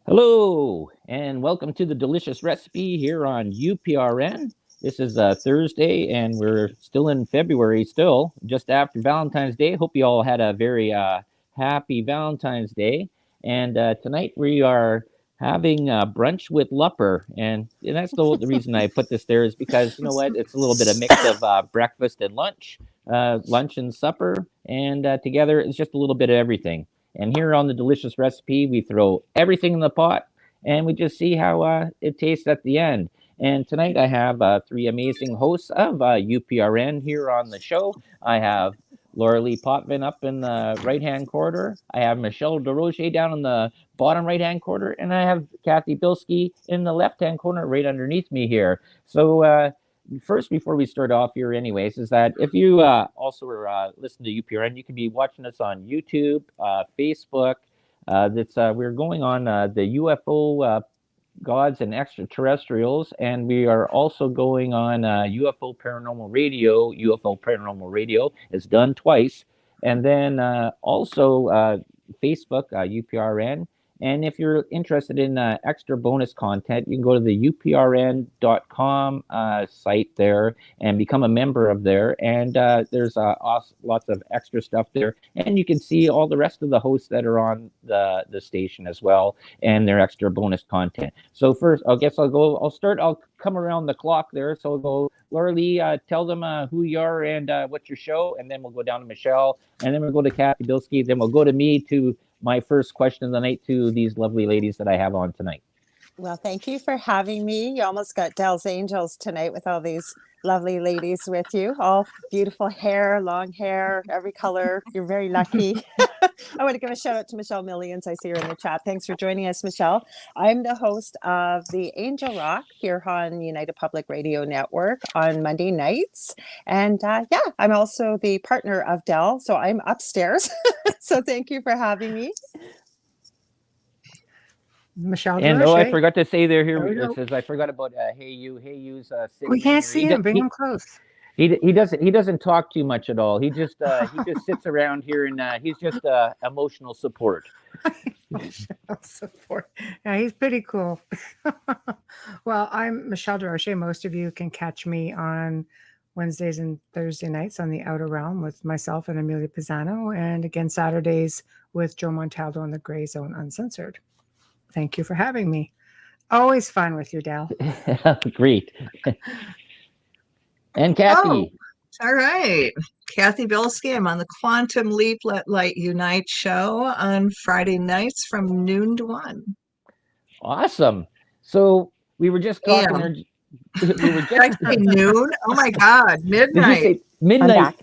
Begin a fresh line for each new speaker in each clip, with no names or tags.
Hello, and welcome to the Delicious Recipe here on UPRN. This is Thursday, and we're still in February, still just after Valentine's Day. Hope you all had a very happy Valentine's Day. And tonight we are having brunch with Lupper, and that's the reason I put this there is because you know what? It's a little bit of mix of breakfast and lunch and supper, and together it's just a little bit of everything. And here on the Delicious Recipe, we throw everything in the pot and we just see how it tastes at the end. And tonight I have three amazing hosts of UPRN here on the show. I have Lorilei Potvin up in the right hand corner. I have Michelle DeRochers down in the bottom right hand corner. And I have Cathy Bilsky in the left hand corner right underneath me here. So, first, before we start off here, anyways, is that if you also are listening to UPRN, you can be watching us on YouTube, Facebook. That's we're going on the UFO gods and extraterrestrials, and we are also going on UFO Paranormal Radio. UFO Paranormal Radio is done twice, and then also Facebook UPRN. And if you're interested in extra bonus content, you can go to the uprn.com site there and become a member of there. And there's lots of extra stuff there. And you can see all the rest of the hosts that are on the station as well and their extra bonus content. So first, I'll come around the clock there. So I'll go, Lorilei, tell them who you are and what's your show. And then we'll go down to Michelle. And then we'll go to Cathy Bilsky. Then we'll go to me to my first question of the night to these lovely ladies that I have on tonight.
Well, thank you for having me. You almost got Dell's Angels tonight with all these lovely ladies with you. All beautiful hair, long hair, every color. You're very lucky. I want to give a shout out to Michelle Millions. I see her in the chat. Thanks for joining us, Michelle. I'm the host of the Angel Rock here on United Public Radio Network on Monday nights. And I'm also the partner of Dell. So I'm upstairs. So thank you for having me.
Michelle
and
DeRochers.
I forgot to say there here it says I forgot about You's
we can't see him. Bring him close.
He doesn't talk too much at all. He just sits around here and he's just emotional support.
Emotional support. Yeah, he's pretty cool. Well, I'm Michelle DeRochers. Most of you can catch me on Wednesdays and Thursday nights on the Outer Realm with myself and Amelia Pisano, and again Saturdays with Joe Montaldo on the Gray Zone Uncensored. Thank you for having me. Always fun with you, Dell.
Great. And Cathy.
Oh, all right. Cathy Bilsky. I'm on the Quantum Leap Let Light Unite show on Friday nights from noon to 1.
Awesome. So we were just talking.
We were just noon. Oh my God, midnight.
Did you say midnight?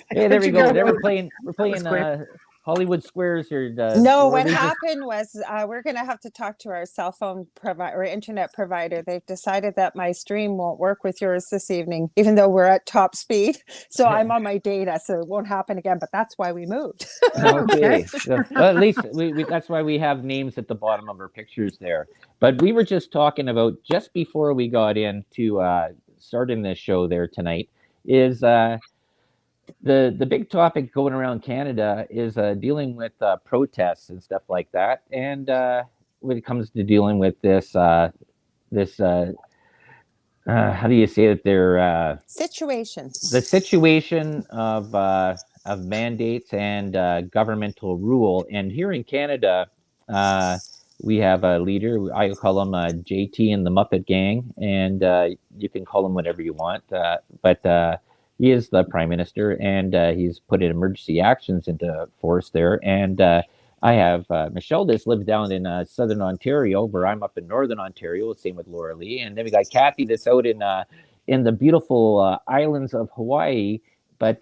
Hey, there we go. We're playing Hollywood Squares here.
No, what happened was we're going to have to talk to our cell phone provider or internet provider. They've decided that my stream won't work with yours this evening, even though we're at top speed. So I'm on my data, so it won't happen again. But that's why we moved.
Okay. So, at least that's why we have names at the bottom of our pictures there. But we were just talking about just before we got into starting this show there tonight is the big topic going around Canada is dealing with protests and stuff like that. And when it comes to dealing with this how do you say it? Their
situation.
The situation of mandates and governmental rule. And here in Canada, we have a leader. I call him JT and the Muppet Gang, and you can call him whatever you want. But he is the prime minister, and he's put in emergency actions into force there. And I have Michelle that lives down in southern Ontario, where I'm up in northern Ontario. Same with Lorilei, and then we got Cathy that's out in the beautiful islands of Hawaii. But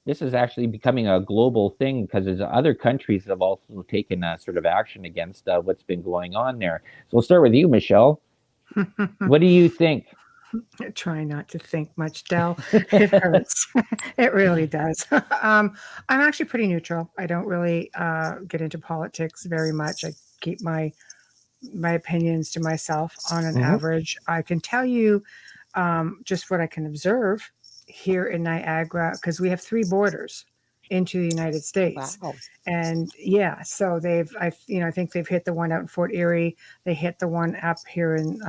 this is actually becoming a global thing because there's other countries that have also taken sort of action against what's been going on there. So we'll start with you, Michelle. What do you think?
Try not to think much, Dell. It hurts. It really does. I'm actually pretty neutral. I don't really get into politics very much. I keep my opinions to myself on an average. I can tell you just what I can observe here in Niagara, because we have 3 borders. into the United States.
Wow.
And yeah, so I think they've hit the one out in Fort Erie. They hit the one up here in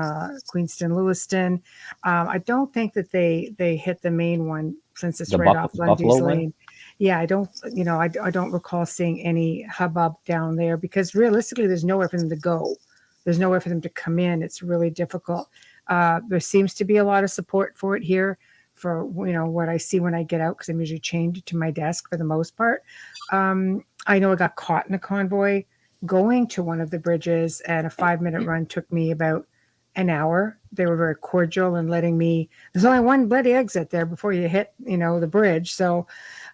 Queenston, Lewiston. I don't think that they hit the main one since it's
The
right off
Buffalo
Lundy's
one?
Lane. Yeah, I don't recall seeing any hubbub down there because realistically, there's nowhere for them to go. There's nowhere for them to come in. It's really difficult. There seems to be a lot of support for it here for, what I see when I get out, because I'm usually chained to my desk for the most part. I know I got caught in a convoy going to one of the bridges, and a 5-minute run took me about an hour. They were very cordial and letting me, there's only one bloody exit there before you hit, the bridge. So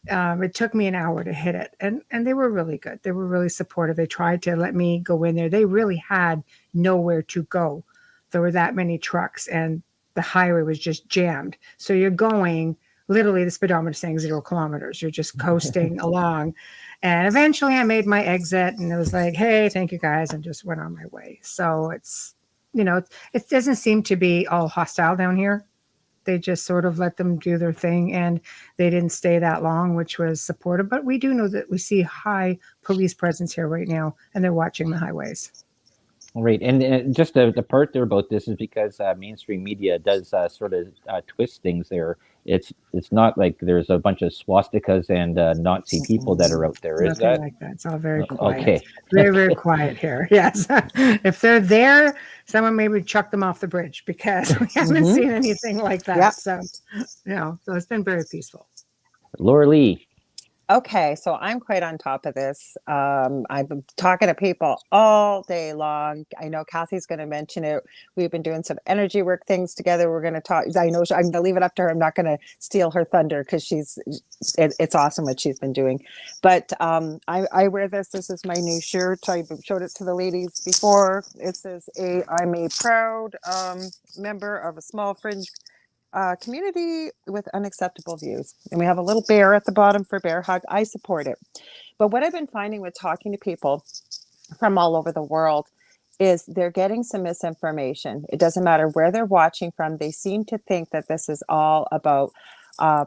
it took me an hour to hit it. And they were really good. They were really supportive. They tried to let me go in there. They really had nowhere to go. There were that many trucks and the highway was just jammed. So you're going, literally the speedometer saying 0 kilometers. You're just coasting along. And eventually I made my exit and it was like, hey, thank you guys, and just went on my way. So it's, it doesn't seem to be all hostile down here. They just sort of let them do their thing, and they didn't stay that long, which was supportive. But we do know that we see high police presence here right now, and they're watching the highways.
Right, and just the part there about this is because mainstream media does sort of twist things there. It's not like there's a bunch of swastikas and Nazi people that are out there, is
Nothing
that?
like that. It's all very quiet.
Okay.
Very, very quiet here. Yes. If they're there, someone maybe chuck them off the bridge because we haven't seen anything like that.
Yep.
So, so it's been very peaceful.
Lorilei.
Okay, so I'm quite on top of this. I've been talking to people all day long. I know Cathy's going to mention it. We've been doing some energy work things together. We're going to talk. I know I'm going to leave it up to her. I'm not going to steal her thunder because it's awesome what she's been doing. But I wear this. This is my new shirt. I showed it to the ladies before. It says I'm a proud member of a small fringe community with unacceptable views. And we have a little bear at the bottom for bear hug. I support it. But what I've been finding with talking to people from all over the world is they're getting some misinformation. It doesn't matter where they're watching from. They seem to think that this is all about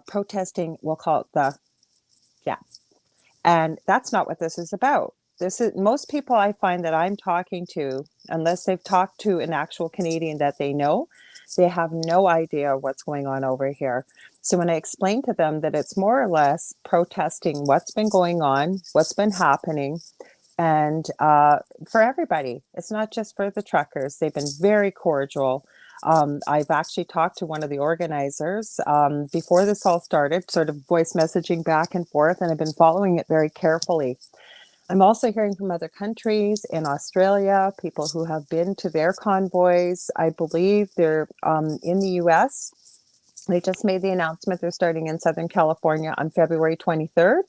protesting. We'll call it and that's not what this is about. Most people I find that I'm talking to, unless they've talked to an actual Canadian that they know, they have no idea what's going on over here. So when I explain to them that it's more or less protesting what's been going on, what's been happening, and for everybody, it's not just for the truckers. They've been very cordial. I've actually talked to one of the organizers before this all started, sort of voice messaging back and forth, and I've been following it very carefully. I'm also hearing from other countries in Australia, people who have been to their convoys. I believe they're in the US. They just made the announcement they're starting in Southern California on February 23rd.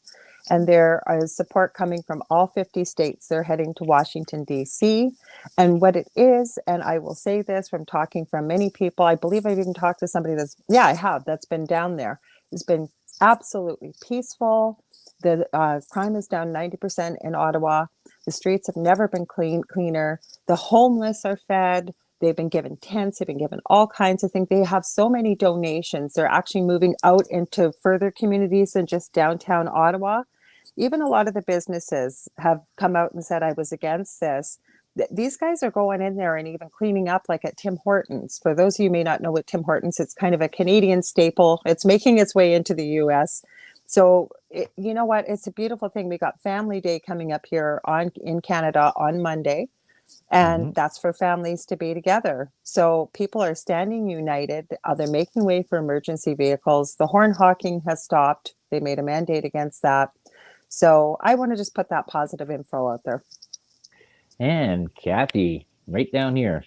And there is support coming from all 50 states. They're heading to Washington, D.C. And what it is, and I will say this from talking from many people, I believe I've even talked to somebody that's been down there. It's been absolutely peaceful. The crime is down 90% in Ottawa. The streets have never been cleaner. The homeless are fed. They've been given tents. They've been given all kinds of things. They have so many donations. They're actually moving out into further communities than just downtown Ottawa. Even a lot of the businesses have come out and said, I was against this. These guys are going in there and even cleaning up like at Tim Hortons. For those of you who may not know what Tim Hortons, it's kind of a Canadian staple. It's making its way into the US. So you know what? It's a beautiful thing. We got Family Day coming up here in Canada on Monday. And that's for families to be together. So people are standing united. They're making way for emergency vehicles. The horn hawking has stopped. They made a mandate against that. So I want to just put that positive info out there.
And Cathy, right down here.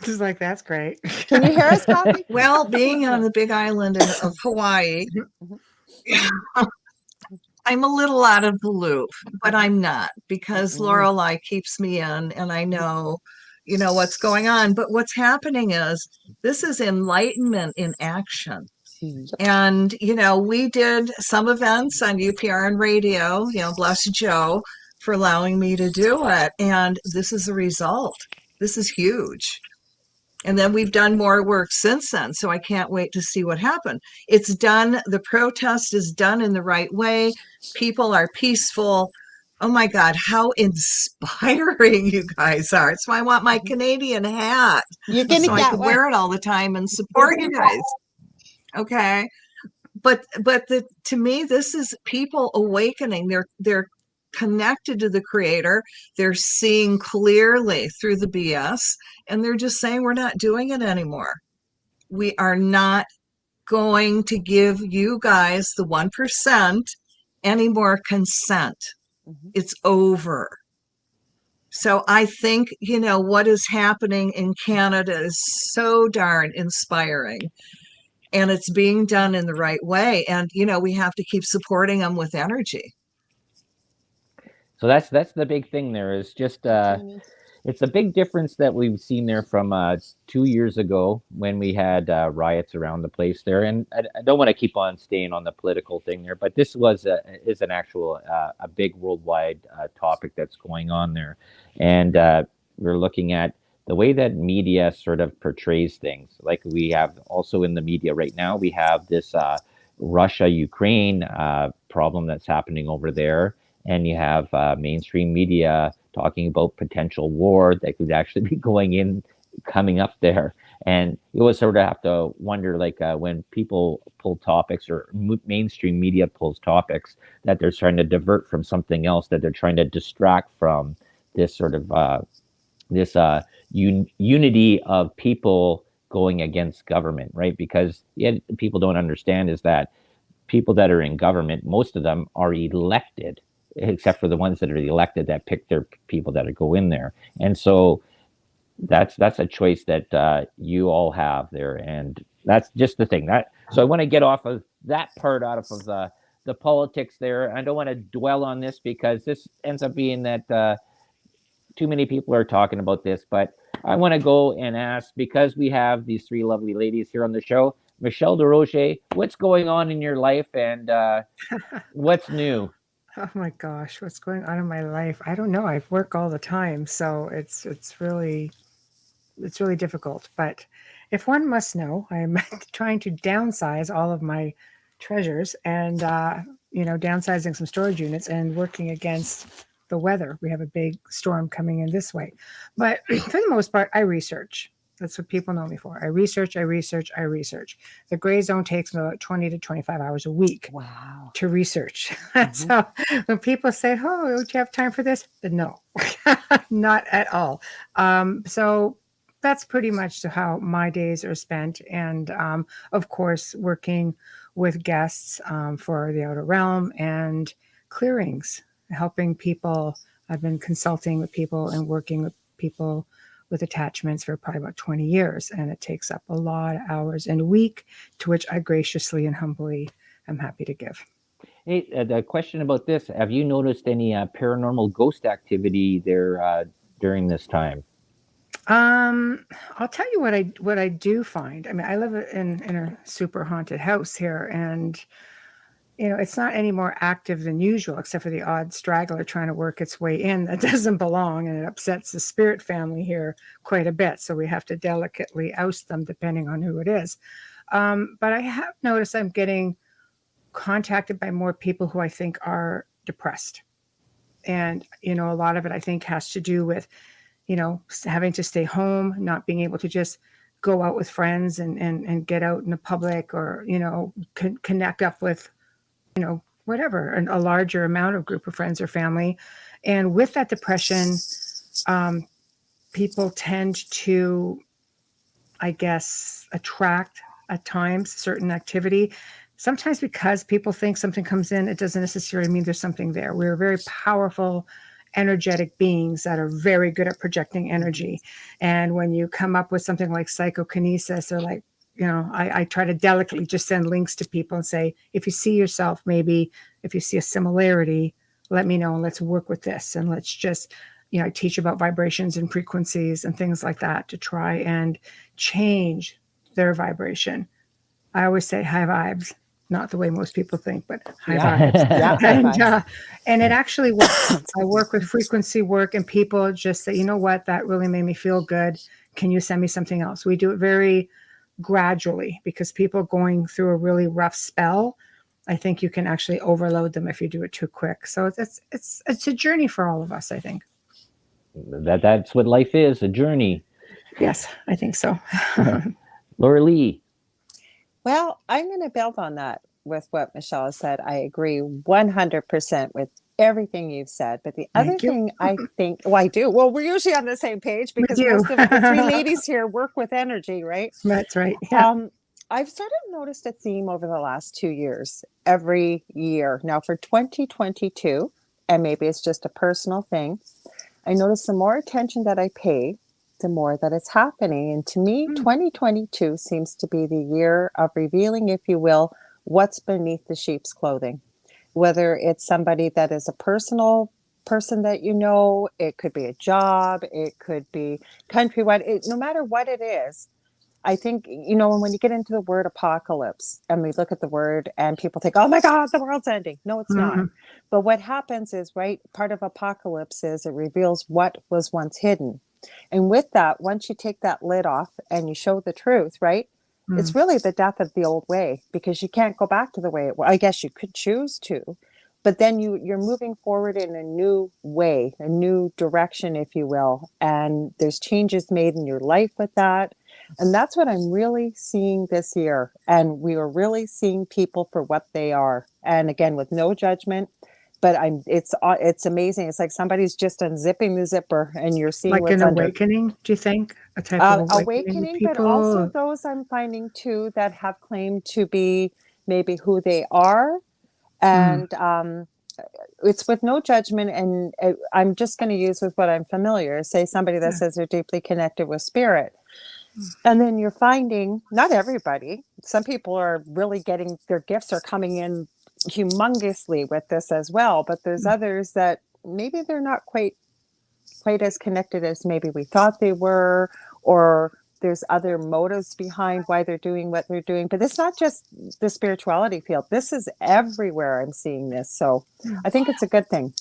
Just like, that's great.
Can you hear us, Cathy?
Well, being on the big island of Hawaii, I'm a little out of the loop, but I'm not, because Lorilei keeps me in and I know, what's going on. But what's happening is this is enlightenment in action. And, we did some events on Uprn radio, bless Joe for allowing me to do it. And this is a result. This is huge. And then we've done more work since then. So I can't wait to see what happened. It's done. The protest is done in the right way. People are peaceful. Oh my God, how inspiring you guys are. It's why I want my Canadian hat
You're gonna
so I
get
could
one.
wear it all the time and support you guys. Okay. But to me, this is people awakening. They're connected to the creator. They're seeing clearly through the BS, and they're just saying we're not doing it anymore. We are not going to give you guys, the 1%, any more consent. It's over. So I think, what is happening in Canada is so darn inspiring, and it's being done in the right way. And, we have to keep supporting them with energy.
So that's the big thing there is just it's a big difference that we've seen there from 2 years ago when we had riots around the place there. And I don't want to keep on staying on the political thing there, but this is an actual a big worldwide topic that's going on there, and we're looking at the way that media sort of portrays things. Like we have also in the media right now, we have this Russia-Ukraine problem that's happening over there, and you have mainstream media talking about potential war that could actually be coming up there. And you always sort of have to wonder, like when people pull topics or mainstream media pulls topics, that they're trying to divert from something else, that they're trying to distract from this sort of unity of people going against government, right? Because people don't understand is that people that are in government, most of them are elected, except for the ones that are elected that pick their people that go in there. And so that's a choice that you all have there, and that's just the thing. So I want to get off of that part out of the politics there. I don't want to dwell on this because this ends up being that too many people are talking about this, but I want to go and ask, because we have these three lovely ladies here on the show. Michelle DeRochers, what's going on in your life, and what's new?
Oh my gosh, what's going on in my life? I don't know. I work all the time, so it's really difficult. But if one must know, I'm trying to downsize all of my treasures and downsizing some storage units and working against the weather. We have a big storm coming in this way. But for the most part, I research. That's what people know me for. I research. The gray zone takes me about 20 to 25 hours a week.
Wow.
To research. So when people say, oh, don't you have time for this? No, not at all. So that's pretty much how my days are spent. And of course, working with guests for the Outer Realm and clearings, helping people. I've been consulting with people and working with people with attachments for probably about 20 years. And it takes up a lot of hours in a week, to which I graciously and humbly am happy to give.
Hey, the question about this: have you noticed any paranormal ghost activity there during this time?
I'll tell you what I do find. I mean, I live in a super haunted house here, and it's not any more active than usual, except for the odd straggler trying to work its way in that doesn't belong, and it upsets the spirit family here quite a bit. So we have to delicately oust them depending on who it is. But I have noticed I'm getting contacted by more people who I think are depressed. And, a lot of it I think has to do with, having to stay home, not being able to just go out with friends and get out in the public, or, connect up with, whatever, a larger amount of group of friends or family. And with that depression, people tend to, I guess, attract at times certain activity. Sometimes because people think something comes in, it doesn't necessarily mean there's something there. We're very powerful, energetic beings that are very good at projecting energy. And when you come up with something like psychokinesis, or like, I try to delicately just send links to people and say, if you see yourself, maybe if you see a similarity, let me know and let's work with this. And let's just, I teach about vibrations and frequencies and things like that to try and change their vibration. I always say high vibes. Not the way most people think, but high vibes. And it actually works. I work with frequency work, and people just say, you know what, that really made me feel good. Can you send me something else? We do it very gradually because people going through a really rough spell, I think you can actually overload them if you do it too quick. So it's a journey for all of us, I think.
That's what life is, a journey.
Yes, I think so.
Lorilei.
Well, I'm going to build on that with what Michelle has said. I agree 100% with everything you've said. But the other
Thank you.
thing I think, well, I do. Well, we're usually on the same page because
do.
most of the three ladies here work with energy, right?
That's right. Yeah.
I've sort of noticed a theme over the last 2 years, every year. Now for 2022, and maybe it's just a personal thing, I notice the more attention that I pay, the more that it's happening. And to me, 2022 seems to be the year of revealing, if you will, what's beneath the sheep's clothing. Whether it's somebody that is a personal person that you know, it could be a job, it could be countrywide, no matter what it is. I think, when you get into the word apocalypse and we look at the word and people think, oh my God, the world's ending. No, it's not. But what happens is, right, part of apocalypse is it reveals what was once hidden. And with that, once you take that lid off and you show the truth, right, it's really the death of the old way because you can't go back to the way it was. I guess you could choose to, but then you're moving forward in a new way, a new direction, if you will. And there's changes made in your life with that. And that's what I'm really seeing this year. And we are really seeing people for what they are. And again, with no judgment, but it's amazing. It's like somebody's just unzipping the zipper and you're seeing
like
what's
an
under.
Awakening, do you think? A type of
Awakening, but also those I'm finding too that have claimed to be maybe who they are. And it's with no judgment. And I'm just going to use with what I'm familiar, say somebody that says they're deeply connected with spirit. And then you're finding, not everybody, some people are really getting, their gifts are coming in humongously with this as well. But there's others that maybe they're not quite as connected as maybe we thought they were, or there's other motives behind why they're doing what they're doing. But it's not just the spirituality field. This is everywhere I'm seeing this. So I think it's a good thing.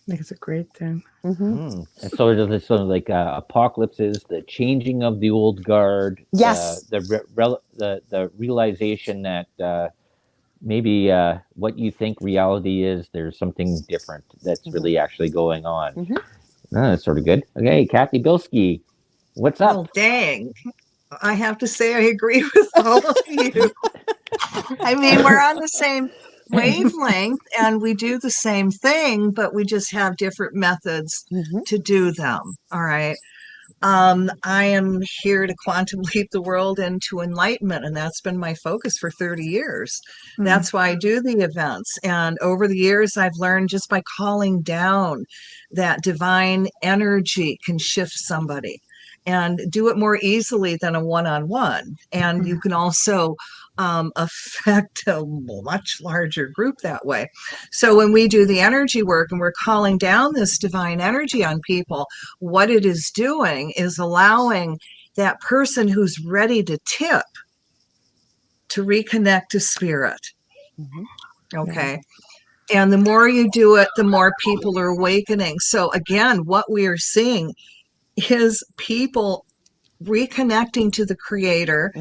I think it's a great thing.
And so it's sort of like apocalypse is the changing of the old guard.
Yes.
The realization that maybe what you think reality is, there's something different that's really actually going on. That's sort of good. Okay, Cathy Bilsky, what's up?
Oh, dang. I have to say I agree with all of you. I mean, we're on the same wavelength and we do the same thing, but we just have different methods to do them. All right. I am here to quantum leap the world into enlightenment, and that's been my focus for 30 years. That's why I do the events. And over the years, I've learned just by calling down that divine energy can shift somebody and do it more easily than a one-on-one. And you can also affect a much larger group that way. So when we do the energy work and we're calling down this divine energy on people, what it is doing is allowing that person who's ready to tip to reconnect to spirit. Okay. And the more you do it, the more people are awakening. So again, what we are seeing is people reconnecting to the creator,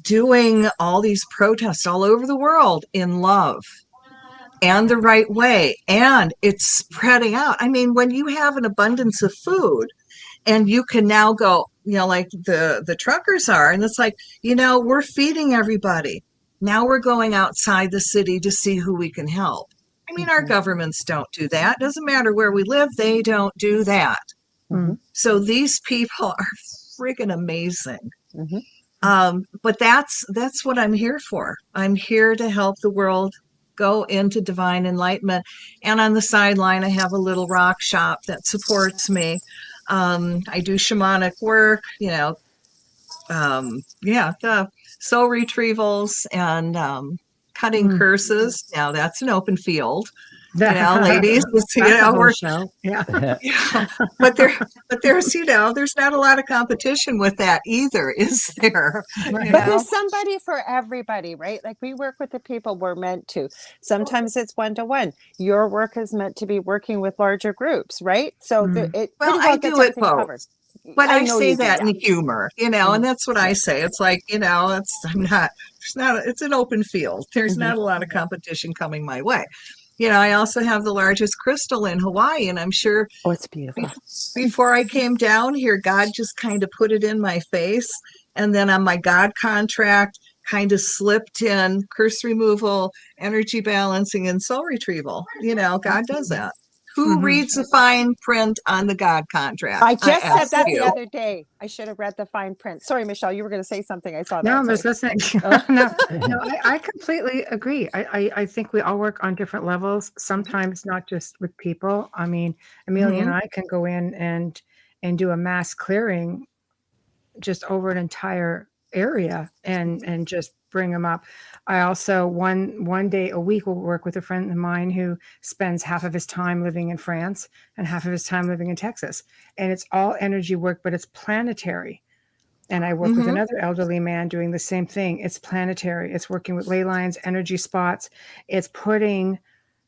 doing all these protests all over the world in love and the right way. And it's spreading out. I mean, when you have an abundance of food and you can now go, like the truckers are, and it's like, we're feeding everybody. Now we're going outside the city to see who we can help. I mean, our governments don't do that. Doesn't matter where we live, they don't do that. So these people are freaking amazing. But that's what I'm here for. I'm here to help the world go into divine enlightenment. And on the sideline, I have a little rock shop that supports me. I do shamanic work, the soul retrievals and cutting curses. Now that's an open field. Ladies, we're
show.
but there's there's not a lot of competition with that either, is there?
But there's somebody for everybody, right? Like we work with the people we're meant to. Sometimes it's one-to-one. Your work is meant to be working with larger groups, right? So
I do it both.
covered.
But I
know
say
you do,
that
yeah.
in humor, and that's what I say. It's like, it's an open field. There's not a lot of competition coming my way. I also have the largest crystal in Hawaii, and I'm sure
Oh, it's beautiful.
before I came down here, God just kind of put it in my face. And then on my God contract, kind of slipped in curse removal, energy balancing, and soul retrieval. God does that. Who reads the fine print on the God contract?
I just said
ask
that
you.
the other day. I should have read the fine print. Sorry, Michelle, you were going to say something. I saw that.
No, I'm
Sorry.
just listening. No, I completely agree. I think we all work on different levels, sometimes not just with people. I mean, Amelia and I can go in and do a mass clearing just over an entire area and just bring them up. I also one day a week will work with a friend of mine who spends half of his time living in France and half of his time living in Texas. And it's all energy work, but it's planetary. And I work with another elderly man doing the same thing. It's planetary. It's working with ley lines, energy spots. It's putting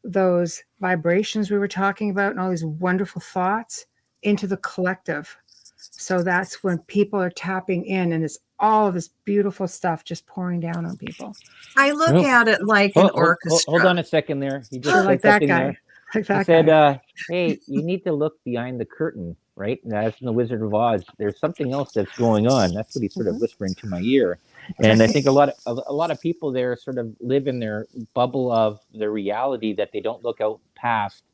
those vibrations we were talking about and all these wonderful thoughts into the collective. So that's when people are tapping in and it's all of this beautiful stuff just pouring down on people.
I look at it like an orchestra.
Hold on a second there. He just
Sure,
said
like that
something
guy.
there.
Like
He
that
said,
guy.
hey, you need to look behind the curtain, right? And that's in the Wizard of Oz. There's something else that's going on. That's what he's sort of whispering to my ear. And I think a lot of people there sort of live in their bubble of their reality that they don't look out past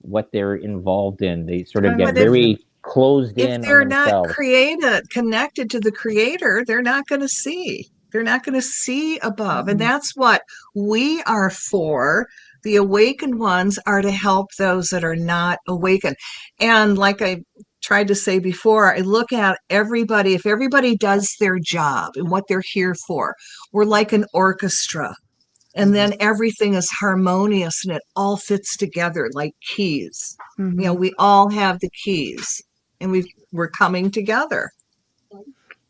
what they're involved in. They sort of get very closed
if
in on
they're not
themselves.
connected to the creator, they're not going to see. They're not going to see above. And that's what we are for. The awakened ones are to help those that are not awakened. And like I tried to say before, I look at everybody, if everybody does their job and what they're here for, we're like an orchestra. And then everything is harmonious and it all fits together like keys. We all have the keys and we're coming together.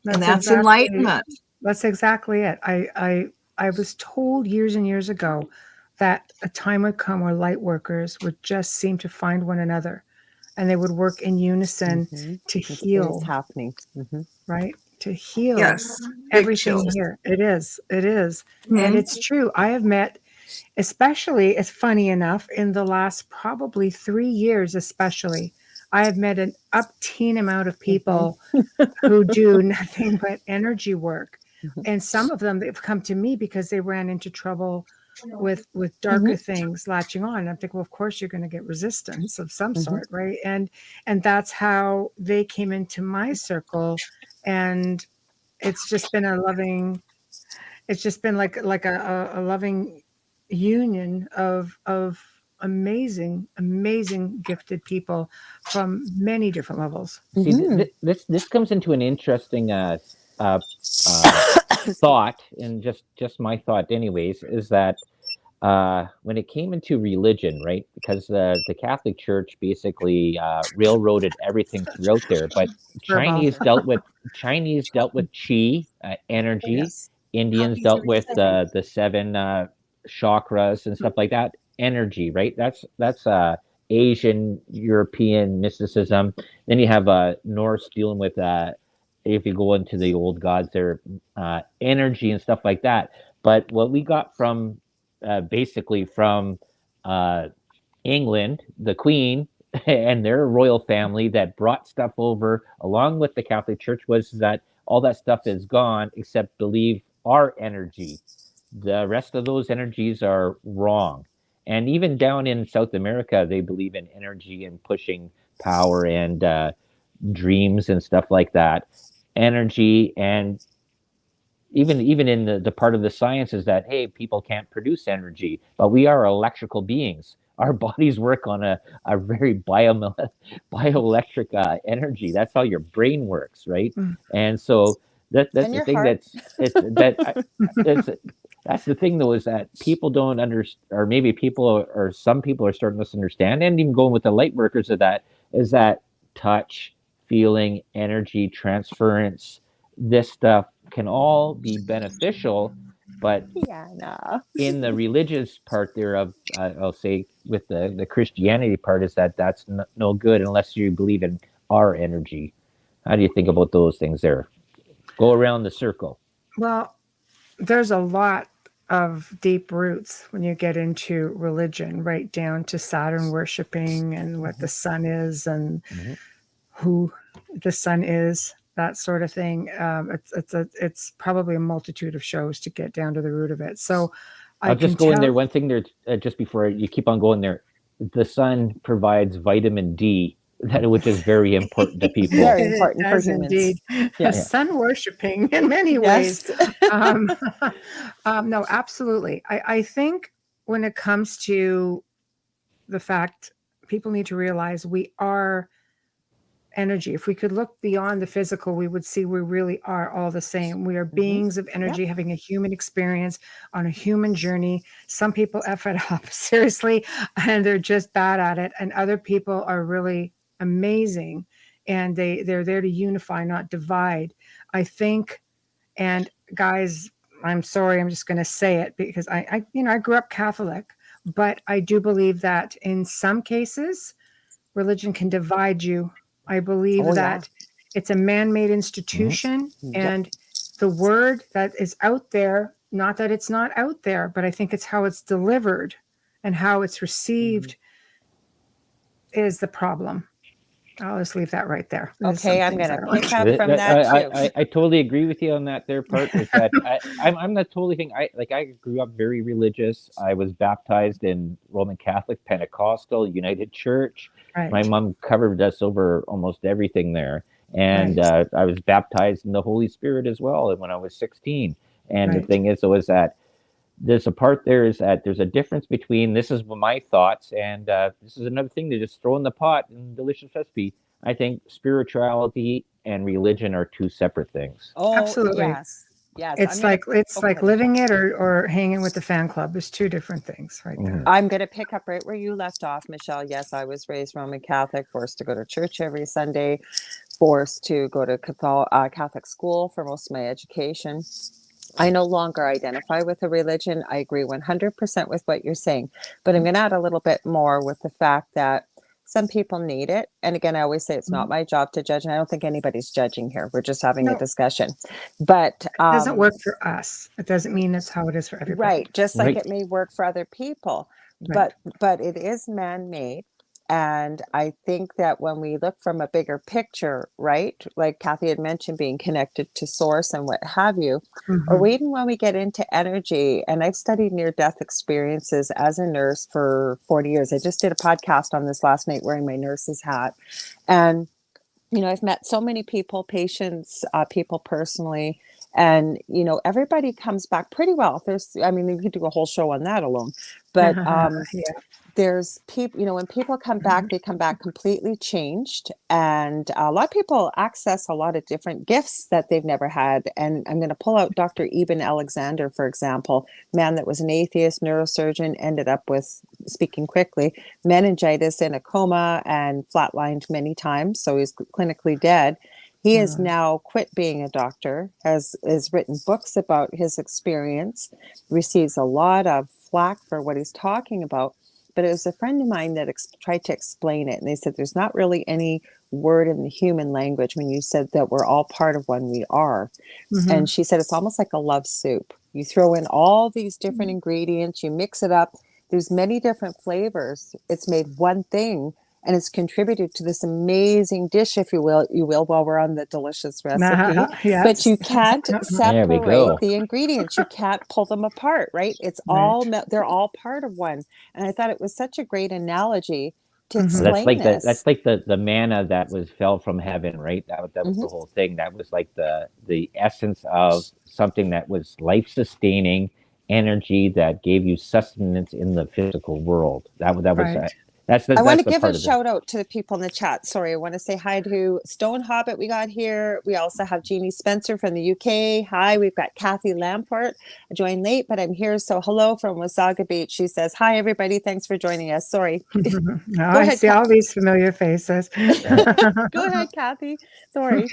And that's enlightenment.
That's exactly it. I was told years and years ago that a time would come where light workers would just seem to find one another and they would work in unison to heal.
It's happening.
Right? To heal
everything
here. It is. And it's true. I have met, especially, it's funny enough, in the last probably 3 years, especially, I have met an up-teen amount of people who do nothing but energy work. And some of them, they've come to me because they ran into trouble with darker things latching on. And I'm thinking, well, of course you're going to get resistance of some sort, right? And that's how they came into my circle. And it's just been it's just been like a loving union of amazing gifted people from many different levels.
See, this comes into an interesting thought, and just my thought, anyways, is that when it came into religion, right? Because the Catholic Church basically railroaded everything throughout there, but Chinese dealt with chi, energy. Indians dealt with the 7 chakras and stuff like that, energy, right? That's Asian European mysticism. Then you have Norse dealing with if you go into the old gods, their energy and stuff like that. But what we got from basically from England, the Queen and their royal family that brought stuff over along with the Catholic Church was that all that stuff is gone except believe our energy. The rest of those energies are wrong. And even down in South America, they believe in energy and pushing power and dreams and stuff like that. Energy, and even in the part of the science is that, hey, people can't produce energy, but we are electrical beings. Our bodies work on a very bioelectric energy. That's how your brain works, right? And so that's the thing that's the thing, though, is that people don't understand, or maybe some people are starting to understand, and even going with the light workers of that, is that touch, feeling, energy, transference, this stuff can all be beneficial, but in the religious part there of, I'll say with the Christianity part, is that that's no good unless you believe in our energy. How do you think about those things there? Go around the circle.
Well, there's a lot of deep roots when you get into religion, right down to Saturn worshiping and what the sun is and
Mhm.
who the sun is, that sort of thing. It's probably a multitude of shows to get down to the root of it. So I
I'll
can
just go in there.
tell.
One thing there, just before you keep on going there, the sun provides vitamin D, which is very important to people.
Very
It
important for
does indeed.
humans.
Yeah.
Yes.
Sun worshiping in many ways.
Yes.
Um, no, absolutely. I think when it comes to the fact, people need to realize we are energy. If we could look beyond the physical, we would see we really are all the same. We are beings of energy having a human experience on a human journey. Some people F it up seriously and they're just bad at it. And other people are really amazing and they're there to unify, not divide. I think, and guys, I'm sorry, I'm just going to say it because I grew up Catholic, but I do believe that in some cases, religion can divide you. I believe
Oh, yeah.
that it's a man-made institution
Yep.
and the word that is out there, not that it's not out there, but I think it's how it's delivered and how it's received is the problem. I'll just leave that right there. There's some
Okay, I'm
things
going
I
to
don't
pick up from that too.
I totally agree with you on that there part. Is that I'm not totally thing. I grew up very religious. I was baptized in Roman Catholic, Pentecostal, United Church. My
right,
mom covered us over almost everything there, and
right,
I was baptized in the Holy Spirit as well when I was 16. And the
right.
thing is, though, is that there's a part there is that there's a difference between this is my thoughts and this is another thing to just throw in the pot in delicious recipe. I think spirituality and religion are two separate things.
Oh,
Absolutely.
yes. Yes.
It's like
Go ahead, Michelle.
living it or hanging with the fan club. There's two different things right there.
Mhm.
I'm going to pick up right where you left off, Michelle. Yes, I was raised Roman Catholic, forced to go to church every Sunday, forced to go to Catholic school for most of my education. I no longer identify with a religion. I agree 100% with what you're saying, but I'm going to add a little bit more with the fact that some people need it. And again, I always say it's not my job to judge, and I don't think anybody's judging here. We're just having a
No,
discussion. But
it doesn't work for us. It doesn't mean that's how it is for everybody.
right, just like
Right.
it may work for other people,
Right.
but it is man-made. And I think that when we look from a bigger picture, right, like Cathy had mentioned, being connected to source and what have you, or
Mhm.
even when we get into energy, and I've studied near-death experiences as a nurse for 40 years. I just did a podcast on this last night wearing my nurse's hat. And I've met so many people, patients, people personally, and everybody comes back pretty well. We could do a whole show on that alone, but
Yeah.
there's people, when people come back, they come back completely changed. And a lot of people access a lot of different gifts that they've never had. And I'm going to pull out Dr. Eben Alexander, for example, man that was an atheist neurosurgeon, ended up with, speaking quickly, meningitis in a coma and flatlined many times. So he's clinically dead. He has now quit being a doctor, has written books about his experience, receives a lot of flack for what he's talking about. But it was a friend of mine that tried to explain it. And they said, there's not really any word in the human language when you said that we're all part of one we are. And she said, it's almost like a love soup. You throw in all these different ingredients, you mix it up. There's many different flavors. It's made one thing. And it's contributed to this amazing dish, if you will, while we're on the delicious recipe.
Yes.
But you can't
There we
separate
go.
the ingredients. You can't pull them apart, right? It's all they're all part of one. And I thought it was such a great analogy to
That's
explain
like
this.
that's like the manna that was fell from heaven, right? That was the whole thing. That was like the essence of something that was life sustaining energy that gave you sustenance in the physical world. That was
Right.
I want
that's
to
the
give
part
a
of it.
shout out to the people in the chat. Sorry, I want to say hi to Stone Hobbit we got here. We also have Jeannie Spencer from the UK. Hi, we've got Kathy Lamport. I joined late, but I'm here. So hello from Wasaga Beach. She says, hi, everybody. Thanks for joining us. Sorry.
No,
Go
I
ahead,
see all these familiar faces.
Go ahead, Kathy. Sorry.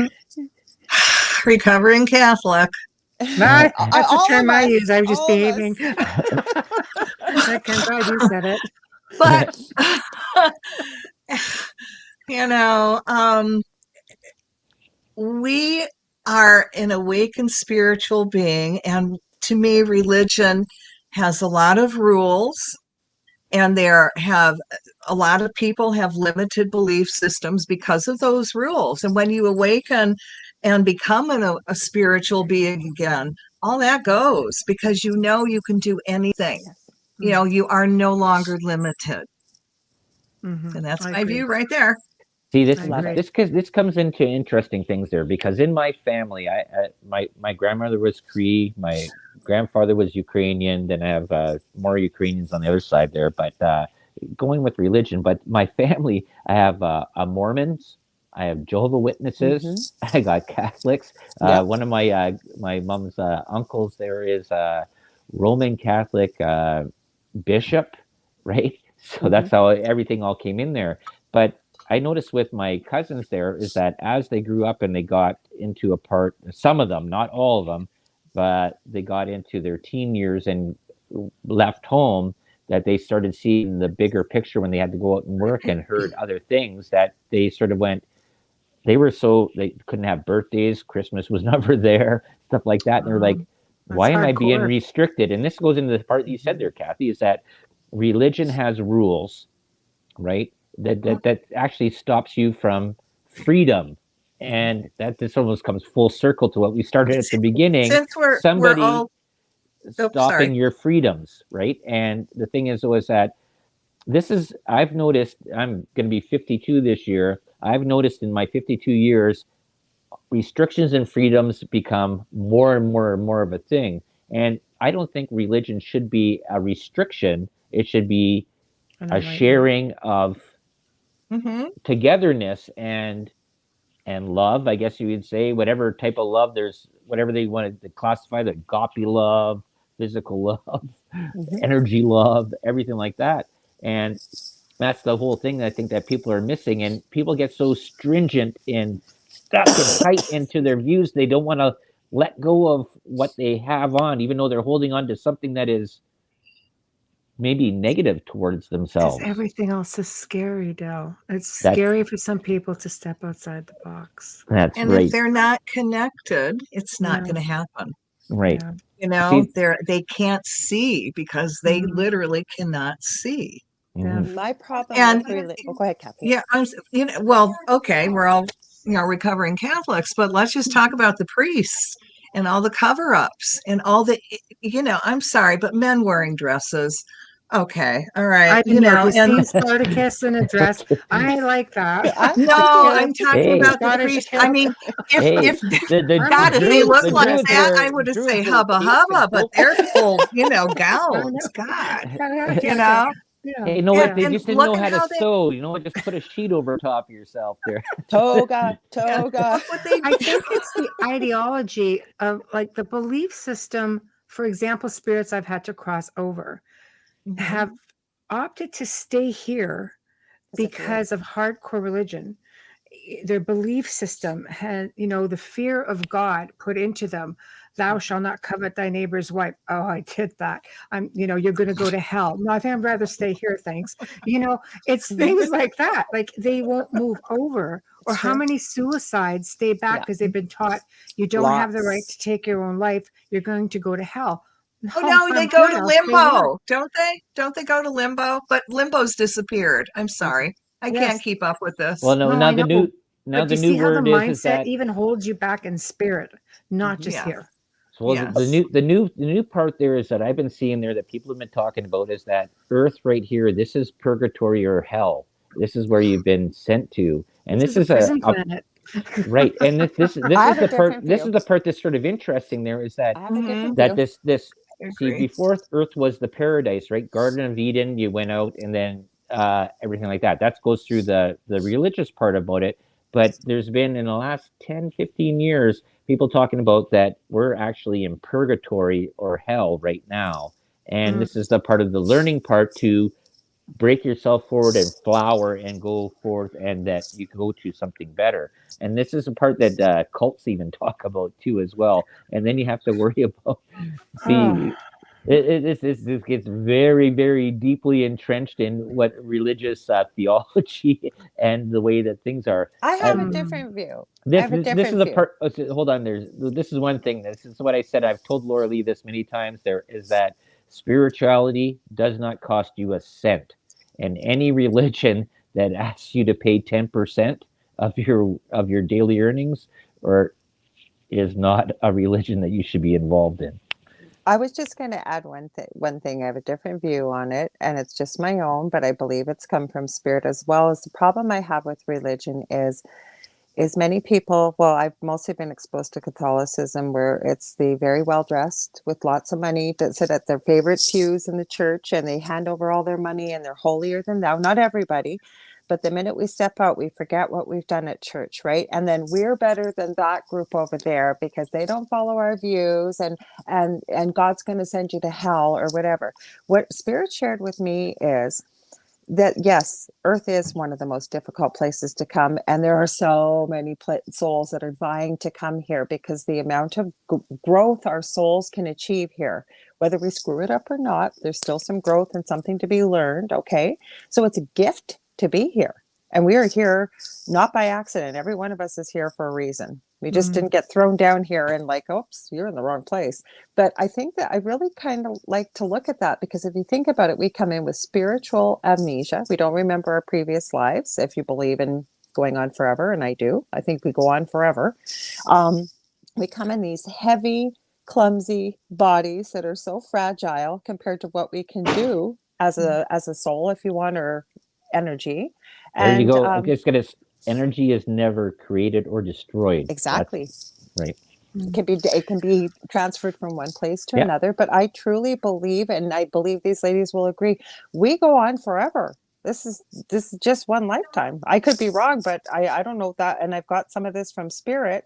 Recovering Catholic.
That's a
All
term
of
I
us,
use. I'm just
all of
behaving.
us.
I'm glad you said it.
But you know, we are an awakened spiritual being, and to me, religion has a lot of rules, and a lot of people have limited belief systems because of those rules. And when you awaken and become a spiritual being again, all that goes, because you know you can do anything. You are no longer limited. And that's
I
my
agree.
view right there.
See, this
I agree.
this comes into interesting things there, because in my family, my grandmother was Cree, my grandfather was Ukrainian, then I have more Ukrainians on the other side there. But going with religion, but my family, I have a Mormons, I have Jehovah Witnesses, I got Catholics.
Yeah.
One of my mom's uncles there is a Roman Catholic bishop, right? So that's how everything all came in there. But I noticed with my cousins there is that as they grew up and they got into some of them, not all of them, but they got into their teen years and left home, that they started seeing the bigger picture when they had to go out and work and heard other things, that they sort of went, they couldn't have birthdays, Christmas was never there, stuff like that. And they're like, why am I being restricted? And this goes into the part that you said there, Cathy, is that religion has rules, right? That actually stops you from freedom. And that this almost comes full circle to what we started at the beginning.
Since we're all
stopping your freedoms, right? And the thing is, though, is that I've noticed, I'm going to be 52 this year. I've noticed in my 52 years, restrictions and freedoms become more and more and more of a thing. And I don't think religion should be a restriction. It should be a sharing of togetherness and love, I guess you would say, whatever type of love. There's whatever they wanted to classify, the agape love, physical love, energy love, everything like that. And that's the whole thing that I think that people are missing. And people get so stringent and stuck and tight into their views, they don't want to let go of what they have on, even though they're holding on to something that is maybe negative towards themselves.
Because everything else is scary, Del. It's scary for some people to step outside the box.
And if they're not connected, it's not going to happen.
Right.
Yeah.
They can't see because they literally cannot see.
My problem with religion. Go ahead, Cathy.
Yeah, okay, we're all recovering Catholics, but let's just talk about the priests and all the cover-ups and all the, I'm sorry, but men wearing dresses. Okay, all right,
and Spartacus in a dress. I like that.
I'm talking about the priest. I mean, if they look like that, I would say hubba hubba, but they're full, gowns. God,
Yeah. Hey, you know what? They just didn't know how to sew. Just put a sheet over top of yourself there.
Toga.
I think it's the ideology of like the belief system. For example, spirits I've had to cross over have opted to stay here because of hardcore religion. Their belief system had, the fear of God put into them. Thou shalt not covet thy neighbor's wife. Oh, I did that. You're going to go to hell. No, I think I'd rather stay here. Thanks. It's things like that. Like they won't move over. Or how many suicides stay back because they've been taught you don't have the right to take your own life. You're going to go to hell.
No, they go to limbo, don't they? Don't they go to limbo? But limbo's disappeared. I'm sorry. I can't keep up with this.
Well, now the new word is that
even holds you back in spirit, not just here.
Well, the new part there is that I've been seeing there that people have been talking about is that Earth right here. This is purgatory or hell. This is where you've been sent to, and this is a planet. Right. And this is the part. This is the part that's sort of interesting. There is that this. See, before Earth was the paradise, right? Garden of Eden. You went out, and then everything like that. That goes through the religious part about it. But there's been in the last 10, 15 years, people talking about that we're actually in purgatory or hell right now. And this is the part of the learning part to break yourself forward and flower and go forth, and that you go to something better. And this is a part that cults even talk about too as well. And then you have to worry about This gets very, very deeply entrenched in what religious theology and the way that things are.
I
Uh,
have a
Mm.
different view. I
this
have a
this is
different
a
view.
part. Hold on. This is one thing. This is what I said. I've told Lorilei this many times. There is that spirituality does not cost you a cent, and any religion that asks you to pay 10% of your daily earnings or is not a religion that you should be involved in.
I was just going to add one thing. I have a different view on it, and it's just my own, but I believe it's come from spirit as well. As the problem I have with religion is many people, well, I've mostly been exposed to Catholicism, where it's the very well dressed with lots of money that sit at their favorite pews in the church, and they hand over all their money, and they're holier than thou. Not everybody, but the minute we step out, we forget what we've done at church, right? And then we're better than that group over there because they don't follow our views, and God's going to send you to hell or whatever. What Spirit shared with me is that yes, earth is one of the most difficult places to come, and there are so many souls that are vying to come here because the amount of growth our souls can achieve here, whether we screw it up or not, there's still some growth and something to be learned. Okay, so it's a gift to be here, and we are here not by accident. Every one of us is here for a reason. We just didn't get thrown down here and like, oops, you're in the wrong place. But I think that I really kind of like to look at that because if you think about it, we come in with spiritual amnesia. We don't remember our previous lives, if you believe in going on forever, and I do. I think we go on forever. We come in these heavy, clumsy bodies that are so fragile compared to what we can do as a soul, if you want, or energy.
There you
And
go. I just gonna. Energy is never created or destroyed.
exactly.
That's right.
It can be transferred from one place to
Yeah.
another, but I truly believe, and I believe these ladies will agree, we go on forever. This is just one lifetime. I could be wrong, but I don't know that, and I've got some of this from spirit,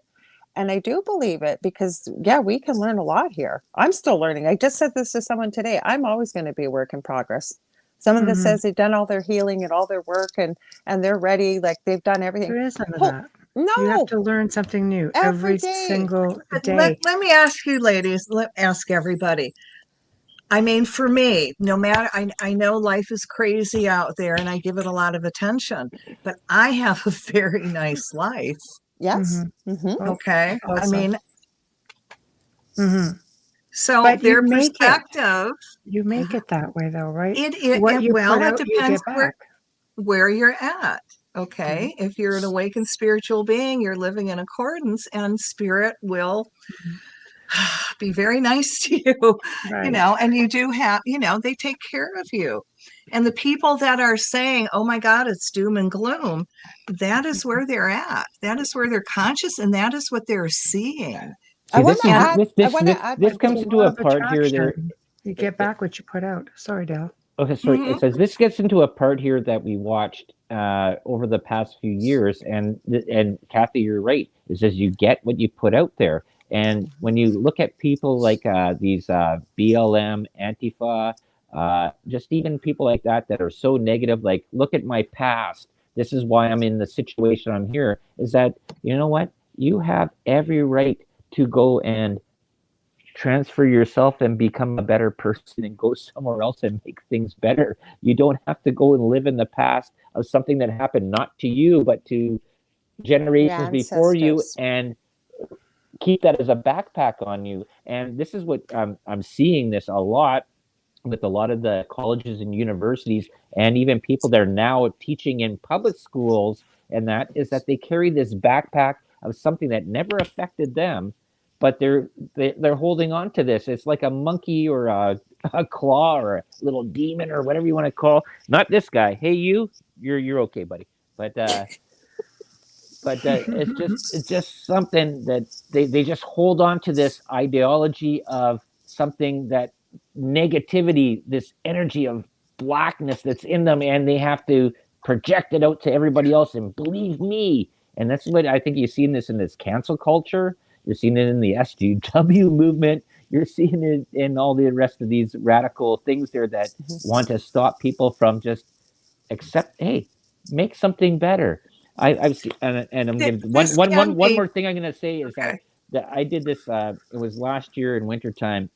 and I do believe it because yeah, we can learn a lot here. I'm still learning. I just said this to someone today. I'm always going to be a work in progress. Someone that says they've done all their healing and all their work, and they're ready, like they've done everything.
There is none of
Oh,
that. You have
no,
to learn something new
every
every
day.
single
But
day.
let me ask you, ladies, let ask everybody. I mean, for me, no matter, I know life is crazy out there and I give it a lot of attention, but I have a very nice life.
Yes.
Mhm.
Mm-hmm.
Oh,
Okay. I
also.
mean,
Mhm.
so
But you
their
make it.
perspective,
You make it that way though, right?
it
What you
well,
put
it
out, you
depends
get back.
where you're at.
Mhm.
Okay. If you're an awakened spiritual being, you're living in accordance and spirit will
Mhm.
be very nice to you,
Right.
and you do have, they take care of you. And the people that are saying, oh my God, it's doom and gloom, that is where they're at. That is where they're conscious and that is what they're seeing.
I
See,
want
this
to
is
And
add. I want to add
this
one
It's
comes
thing.
a
into
law
a
of
part here. There.
attraction. You get back what you put out. Sorry, Dale.
Okay, sorry. It
mhm,
says this gets into a part here that we watched over the past few years, and Cathy, you're right. It says you get what you put out there, and when you look at people like these BLM, Antifa, just even people like that are so negative, like look at my past. This is why I'm in the situation I'm here. Is that you know what? You have every right to go and transfer yourself and become a better person and go somewhere else and make things better. You don't have to go and live in the past of something that happened not to you, but to
Your
generations before you
ancestors.
and keep that as a backpack on you. And this is what I'm seeing this a lot with a lot of the colleges and universities and even people that are now teaching in public schools and that is that they carry this backpack of something that never affected them but they're holding on to this. It's like a monkey or a claw or a little demon or whatever you want to call. Not this guy. Hey, you're okay, buddy. But it's just something that they just hold on to this ideology of something that negativity, this energy of blackness that's in them, and they have to project it out to everybody else and believe me. And that's what I think you've seen this in this cancel culture. You're seeing it in the SGW movement. You're seeing it in all the rest of these radical things there that want to stop people from just accept. Hey, make something better. I've seen, and I'm gonna
this can
one
be
more thing I'm gonna say is
okay.
that I did this. It was last year in wintertime.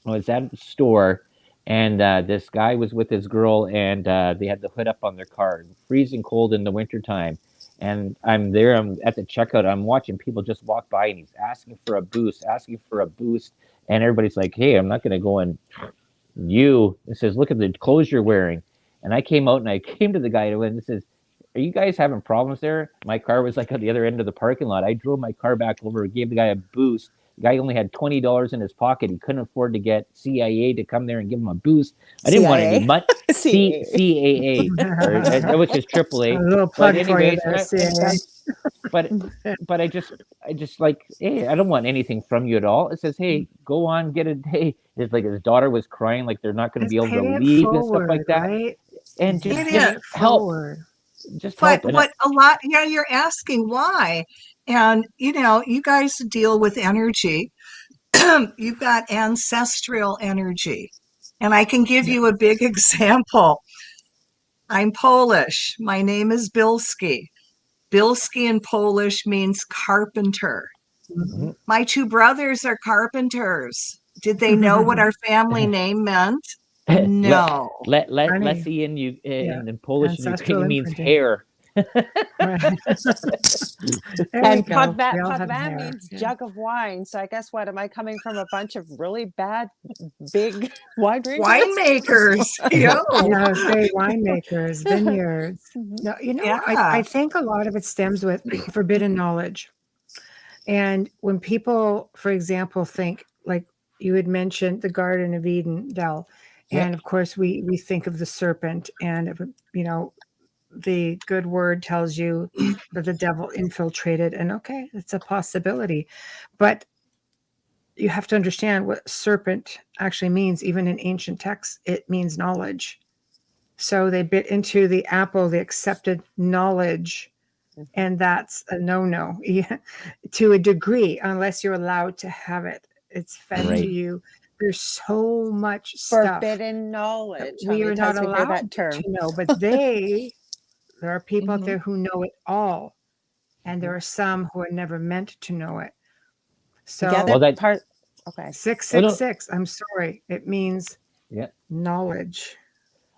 I was at the store, and this guy was with his girl, and they had the hood up on their car, freezing cold in the wintertime. And I'm there, I'm at the checkout, I'm watching people just walk by, and he's asking for a boost, asking for a boost. And everybody's like, hey, I'm not going to go and you. It says, look at the clothes you're wearing. And I came out and I came to the guy and says, are you guys having problems there? My car was like at the other end of the parking lot. I drove my car back over, gave the guy a boost. The guy only had $20 in his pocket. He couldn't afford to get CIA to come there and give him a boost. I didn't want any
CIA.
money.
CAA.
CAA, or that was just
A
AAA.
little
But
plug for you
anyways,
there, CA.
but but I just like, hey, I don't want anything from you at all. It says, hey, go on, get it. Hey, it's like his daughter was crying, like they're not going to be
Just
able to
pay it
leave and stuff like
forward,
that.
right?
And
Just
It
pay
is.
it
help,
forward.
just
But
help. And
what a lot, yeah, you're asking why. And, you guys deal with energy. You've got ancestral energy. And I can give you a big example. I'm Polish. My name is Bilsky. Bilsky in Polish means carpenter.
Mhm.
My two brothers are carpenters. Did they know what our family name meant?
let
No.
Funny.
Lessie in you
Yeah.
in Polish and
Ancestral
Ukrainian means
imprinting.
hair.
Right. There we
And
go. We all have
Potvin
hair.
means
Yeah.
jug of wine. So I guess what am I coming from a bunch of really bad big wine drinkers?
Winemakers. Yo.
Yeah, say winemakers, vineyards.
Mhm.
No, I
Yeah.
think a lot of it stems with forbidden knowledge. And when people, for example, think like you had mentioned the Garden of Eden, Del,
Yeah.
and of course we think of the serpent, and the good word tells you that the devil infiltrated, and okay, it's a possibility, but you have to understand what serpent actually means. Even in ancient texts, it means knowledge. So they bit into the apple, they accepted knowledge, and that's a no-no. To a degree, unless you're allowed to have it. It's fed to
Right.
you. There's so much stuff
Forbidden
that
knowledge. How
we
many
are not
times we hear that
allowed
term?
to know, but there are people out
Mhm.
there who know it all, and there
Mhm.
are some who are never meant to know it.
The
So
other
Well, that
part. Okay.
oh no,
666, I'm sorry, it means
yeah.
knowledge.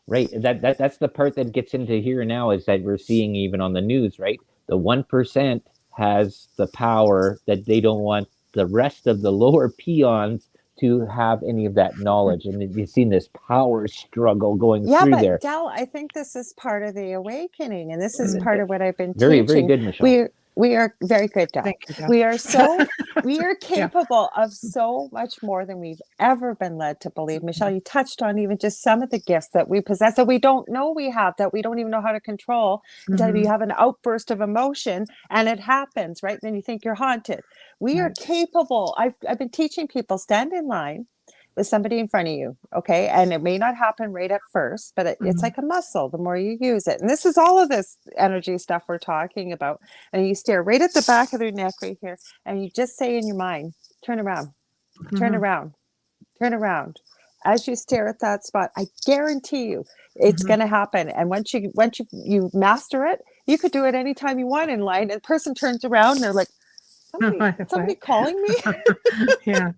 Right. That's the part that gets into here now is that we're seeing even on the news, right? The 1% has the power that they don't want the rest of the lower peons to have any of that knowledge. And you've seen this power struggle going
Yeah,
through
but
there.
Del, I think this is part of the awakening, and this is
Mm,
part of what I've been
Very, very
teaching.
good, Michelle.
We are very good, Del.
thank you, Del.
We are so we are
Yeah.
capable of so much more than we've ever been led to believe. Michelle, you touched on even just some of the gifts that we possess that we don't know we have, that we don't even know how to control until
Mhm.
you have an outburst of emotion and it happens, right? Then you think you're haunted. We are
Right.
capable. I've been teaching people stand in line with somebody in front of you, okay? And it may not happen right at first, but it's
Mhm.
like a muscle the more you use it. And this is all of this energy stuff we're talking about. And you stare right at the back of their neck right here, and you just say in your mind, turn around, turn
Mhm.
around, turn around. As you stare at that spot, I guarantee you it's
Mhm.
going to happen. And once you master it, you could do it anytime you want in line. And the person turns around and they're like, somebody
Right.
calling me.
Yeah.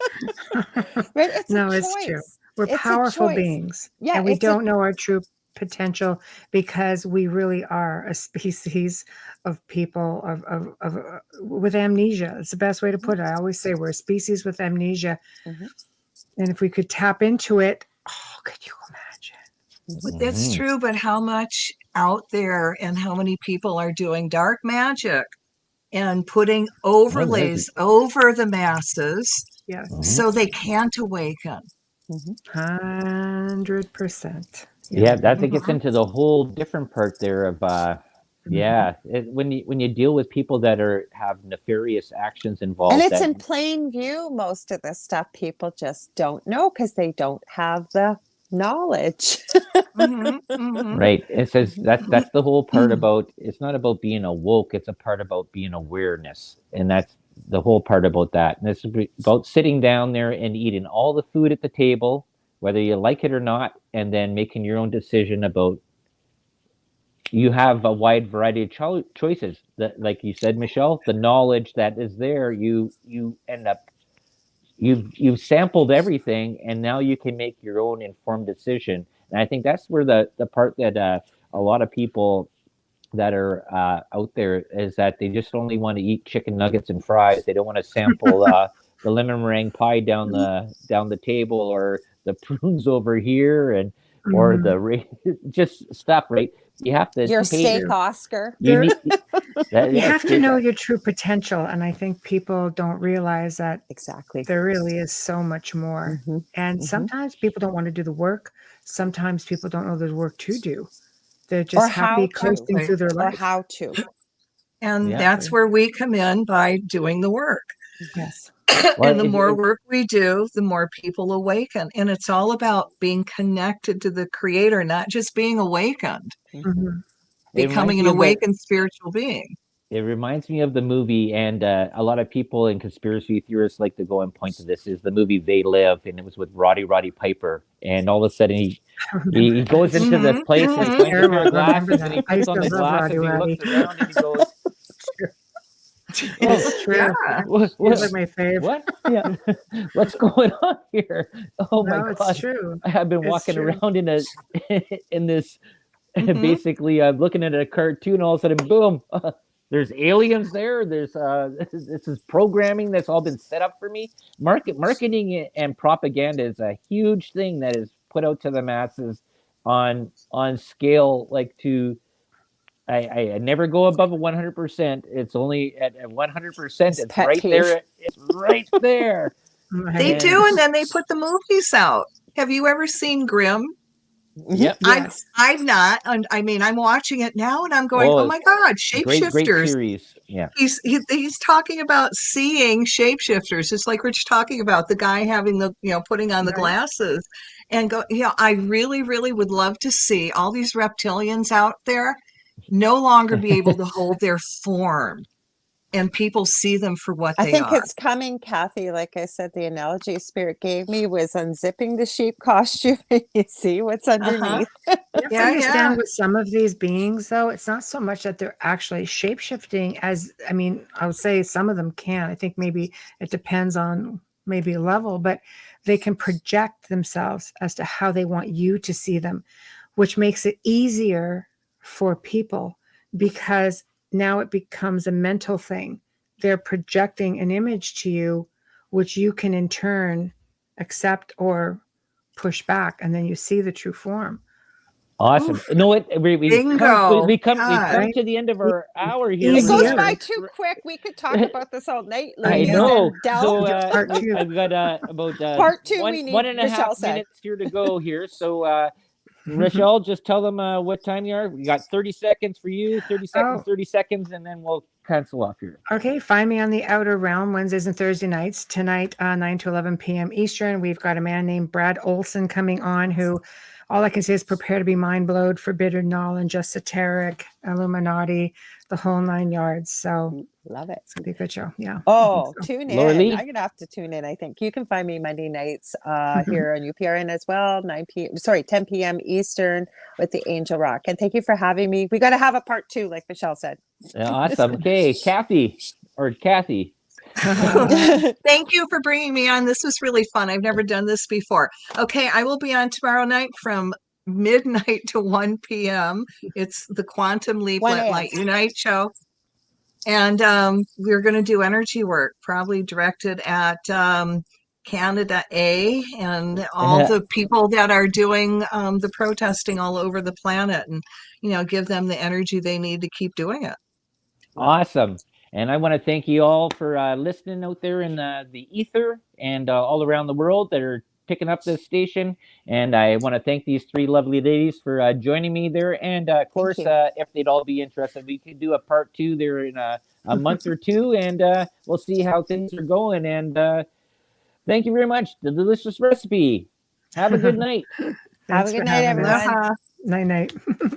Right? It's a
No, it's true.
choice.
We're
It's a
powerful
choice.
beings,
Yeah,
and we don't know our true potential because we really are a species of people with amnesia. It's the best way to put it. I always say we're a species with amnesia,
Mhm.
and if we could tap into it, oh, could you imagine?
But that's
Mhm.
true. But how much out there and how many people are doing dark magic and putting
Oh,
overlays over the masses
Yes,
mhm.
so they can't awaken?
Mhm.
100%. Yeah.
Yeah, that gets
Mhm.
into the whole different part there of
Mhm.
when you deal with people that have nefarious actions
And
involved,
it's
that
in plain view. Most of this stuff people just don't know because they don't have the knowledge.
Mhm. Mhm.
right. It says
Mhm.
that's the whole part about, it's not about being awoke, it's a part about being awareness. And that's the whole part about that. And it's about sitting down there and eating all the food at the table, whether you like it or not, and then making your own decision about, you have a wide variety of choices. That, like you said, Michelle, the knowledge that is there, you end up you've sampled everything, and now you can make your own informed decision. And I think that's where the part that a lot of people that are out there is that they just only want to eat chicken nuggets and fries. They don't want to sample the lemon meringue pie down the table, or the prunes over here, and or
Mhm.
the just stuff. Right? You have to
Your
taste.
steak, Oscar.
You
There,
need that.
you
Yeah,
have to
steak.
know your true potential, and I think people don't realize that
Exactly.
there really is so much more.
Mhm,
And
mhm.
sometimes people don't want to do the work. Sometimes people don't know there's work to do. They're
Or
just
how
happy
to,
coasting
Exactly.
through their
or
life.
how to.
And
Yeah.
that's where we come in by doing the work.
Yes.
Well,
And the more work we do, the more people awaken. And it's all about being connected to the creator, not just being awakened,
Mhm.
it
becoming
reminds
an
me of the
awakened spiritual being.
It reminds me of the movie, and a lot of people and conspiracy theorists like to go and point to this. Is the movie They Live, and it was with Roddy Piper, and all of a sudden
I remember
he
that.
goes into this
Mhm,
place and
That's
he
mhm.
finds a pair
terrible.
of
I remember
glasses, and
that.
he
I
puts
used
on
to
the
love Roddy
glasses, he
Roddy.
looks around, and he goes, "Oh,
It's
Yeah.
true.
what,
He was
what,
like my fave.
what?
Yeah.
What's going on here? Oh my
No, it's
God!
true.
I have been
It's
walking
true.
around in a in this
Mhm.
basically looking at a cartoon, all of a sudden boom, there's aliens there, there's this is programming that's all been set up for me. Marketing and propaganda is a huge thing that is put out to the masses on scale, like to I never go above a 100%. It's only at 100%,
His
it's
pet
right
peeve.
there, it's right there.
I
They
hate
And
do,
that.
and then they put the movies out. Have you ever seen Grimm?
Mhm,
yep.
yes.
I've not, and I mean, I'm watching it now, and I'm going, "Oh
Oh,
my God,
great
shapeshifters!"
series. Yeah.
He's talking about seeing shapeshifters, just like Rich talking about the guy having the putting on the
Right.
glasses, and go. I really, really would love to see all these reptilians out there no longer be able to hold their form, and people see them for what
I
they
think
are.
it's coming, Kathy. Like I said, the analogy Spirit gave me was unzipping the sheep costume and you see what's
Uh-huh.
underneath.
You have to
Yeah, yeah.
understand with some of these beings, though, it's not so much that they're actually shape shifting as, I mean, I would say some of them can. I think maybe it depends on maybe a level, but they can project themselves as to how they want you to see them, which makes it easier for people because now it becomes a mental thing. They're projecting an image to you, which you can in turn accept or push back, and then you see the true form.
Awesome.
Oof.
You know what?
Bingo.
We've
God.
come
Right?
to the end of our hour here.
It
We
goes
Easier.
by too quick. We could talk about this all night,
I
I
ladies.
know.
know.
And Del,
So
Part two.
I've got about
part two, we
one
need,
and a half
Michelle said.
minutes here to go here. So Rochelle, just tell them what time you are. We got 30 seconds for you,
Oh,
30 seconds, and then we'll cancel off here.
okay. Find me on the Outer Realm Wednesdays and Thursday nights. Tonight, 9 to 11 p.m. Eastern. We've got a man named Brad Olson coming on who all I can say is prepare to be mind blowed, forbidden knowledge, esoteric, Illuminati, the whole 9 yards. So
Love it.
it's going to be a good show. Yeah.
Oh,
So.
tune in.
Lorilei?
I'm gonna have to tune in. I think you can find me Monday nights here on UPRN as well, 9 p.m. Sorry, 10 p.m. Eastern with the Angel Rock. And thank you for having me. We got to have a part two, like Michelle said.
Awesome. Okay, Kathy.
Thank you for bringing me on. This was really fun. I've never done this before. Okay, I will be on tomorrow night from midnight to 1 p.m. It's the Quantum Leap
1
Let
a.m.
Light Unite show. And we're going to do energy work, probably directed at Canada A and all the people that are doing the protesting all over the planet, and give them the energy they need to keep doing it.
Awesome. And I want to thank you all for listening out there in the ether and all around the world that are picking up this station. And I want to thank these three lovely ladies for joining me there. And of course,
you.
if they'd all be interested, we could do a part two there in a month or two, and we'll see how things are going. And thank you very much. The delicious recipe. Have a good night.
Have a
Thanks
good
for
night,
having us.
everyone.
Aloha.
Night night.